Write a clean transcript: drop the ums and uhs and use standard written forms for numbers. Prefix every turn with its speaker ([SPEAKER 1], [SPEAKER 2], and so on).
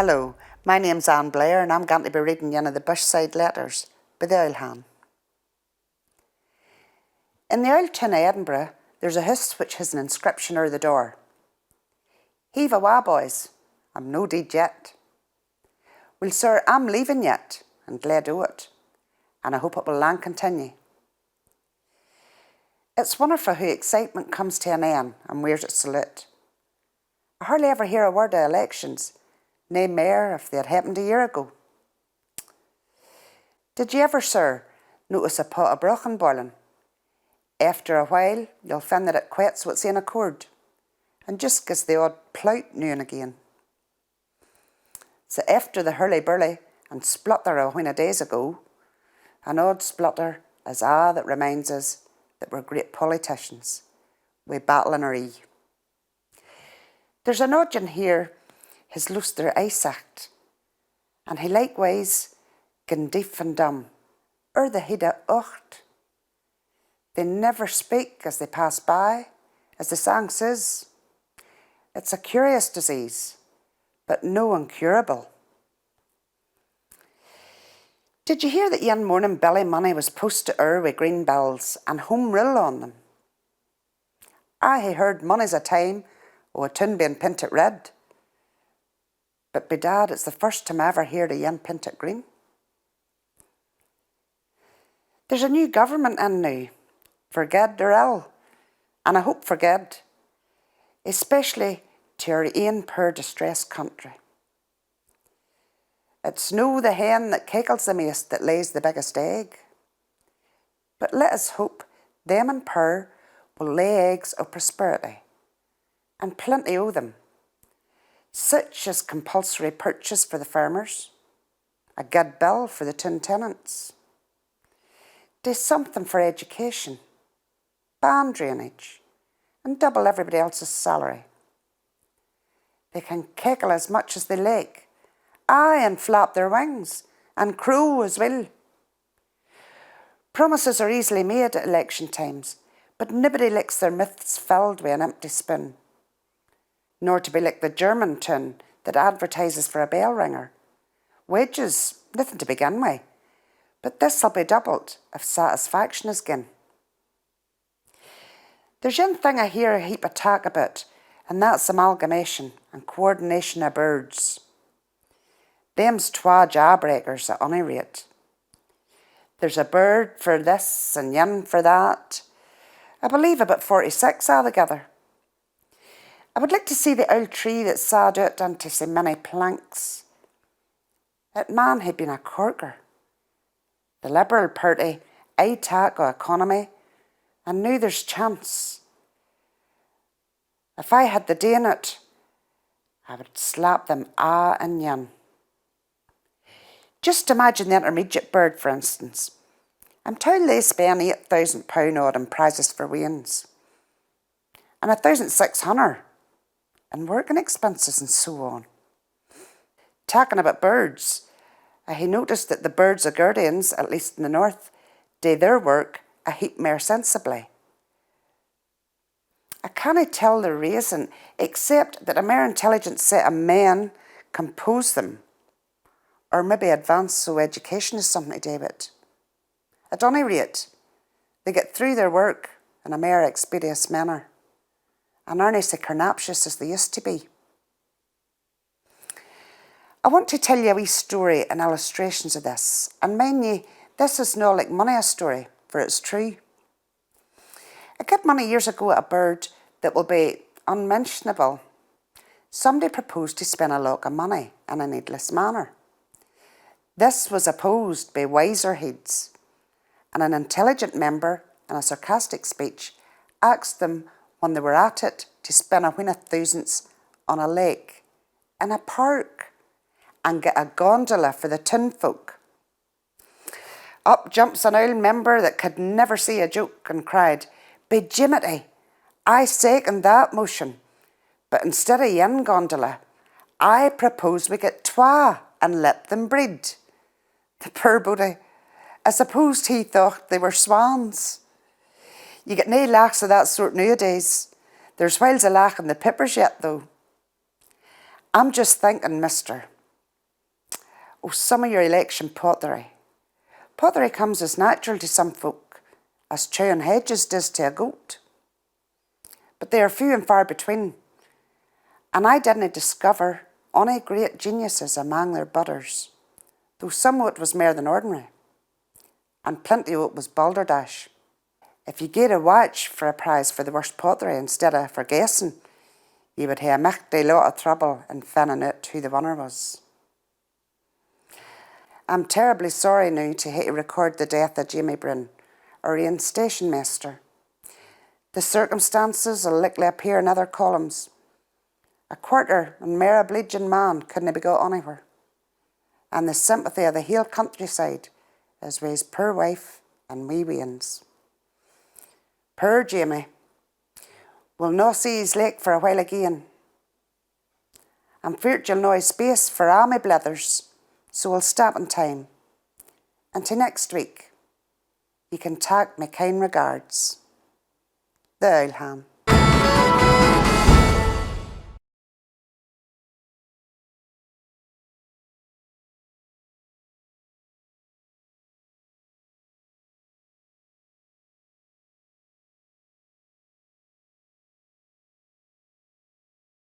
[SPEAKER 1] Hello, my name's Blair and I'm going to be reading one of the Bushside Letters by the Old In the old town of Edinburgh, there's a house which has an inscription over the door. Heave awa, boys, I'm no deed yet. Well, sir, I'm leaving yet, and glad o' it, and I hope it will lang continue. It's wonderful how excitement comes to an end and wears its salute. I hardly ever hear a word of elections, nae mair if they had happened a year ago. Did you ever, sir, notice a pot of brochan boiling? After a while, you'll find that it quits what's in accord, and just gives the odd plout now and again. So after the hurly-burly and splutter a wheen of days ago, an odd splutter is a' that reminds us that we're great politicians, we battle in our ee. There's an oddgen here, his Luster Isact, and he likewise gin deaf and dumb, the head of ocht. They never speak as they pass by, as the song says. It's a curious disease, but no incurable. Did you hear that yon morning Billy Money was post to with green bells and home rule on them? I hae heard mony's a time o' a tune being pinted red, but bedad it's the first time I ever heard of yon pinted green. There's a new government in now, for good or ill, and I hope for good, especially to our ain poor distressed country. It's no the hen that cackles the maist that lays the biggest egg, but let us hope them in power will lay eggs of prosperity, and plenty o' them, such as compulsory purchase for the farmers, a good bill for the town tenants, do something for education, ban drainage, and double everybody else's salary. They can cackle as much as they like, aye, and flap their wings, and crow as well. Promises are easily made at election times, but nobody likes their mouths filled with an empty spoon. Nor to be like the German tune that advertises for a bell ringer. Wages, nothing to begin with, but this'll be doubled if satisfaction is given. There's one thing I hear a heap of talk about, and that's amalgamation and coordination of birds. Them's twa jawbreakers at any rate. There's a bird for this and yon for that. I believe about 46 altogether. I would like to see the old tree that's sawed out into so many planks. It man had been a corker. The Liberal Party aye talk o' economy, and now there's chance. If I had the day in it, I would slap them a' and yon. Just imagine the intermediate bird, for instance. I'm told they spend £8,000 odd in prizes for weans, and 1,600 in working expenses and so on. Talking about birds, I hae noticed that the birds of guardians, at least in the north, do their work a heap more sensibly. I cannae tell the reason, except that a more intelligent set of men compose them, or maybe advance so education is something to do with it. At any rate, they get through their work in a more expeditious manner, and aren't so carnaptious as they used to be. I want to tell you a wee story and illustrations of this, and mind ye, this is no like money a story, for it's true. A good many years ago, a bird that will be unmentionable, somebody proposed to spend a lot of money in a needless manner. This was opposed by wiser heads, and an intelligent member, in a sarcastic speech, asked them when they were at it to spend a wheen of thousands on a lake, in a park, and get a gondola for the town folk. Up jumps an old member that could never see a joke and cried, "Be Jiminy, I second that motion, but instead of yon gondola, I propose we get twa and let them breed." The poor body, I supposed he thought they were swans. You get nae laughs of that sort nowadays. There's whiles of laugh in the papers yet, though. I'm just thinking, mister, Oh, some of your election pottery. Pottery comes as natural to some folk as chewing hedges does to a goat. But they are few and far between, and I didn't discover any great geniuses among their budders, though some of it was mair than ordinary, and plenty of it was balderdash. If you get a watch for a prize for the worst pottery instead of for guessing, you would hae a michty lot of trouble in finding out who the winner was. I'm terribly sorry now to hate to record the death of Jamie Bryn, our ain station master. The circumstances will likely appear in other columns. A quarter and mair obliging man couldn't be got anywhere, and the sympathy of the whole countryside is with his poor wife and wee weans. Poor Jamie. We'll no see his lake for a while again. I'm feared you'll no have space for all my blethers, so we'll stop in time. Until next week, you can tak my kind regards. The Owl Ham.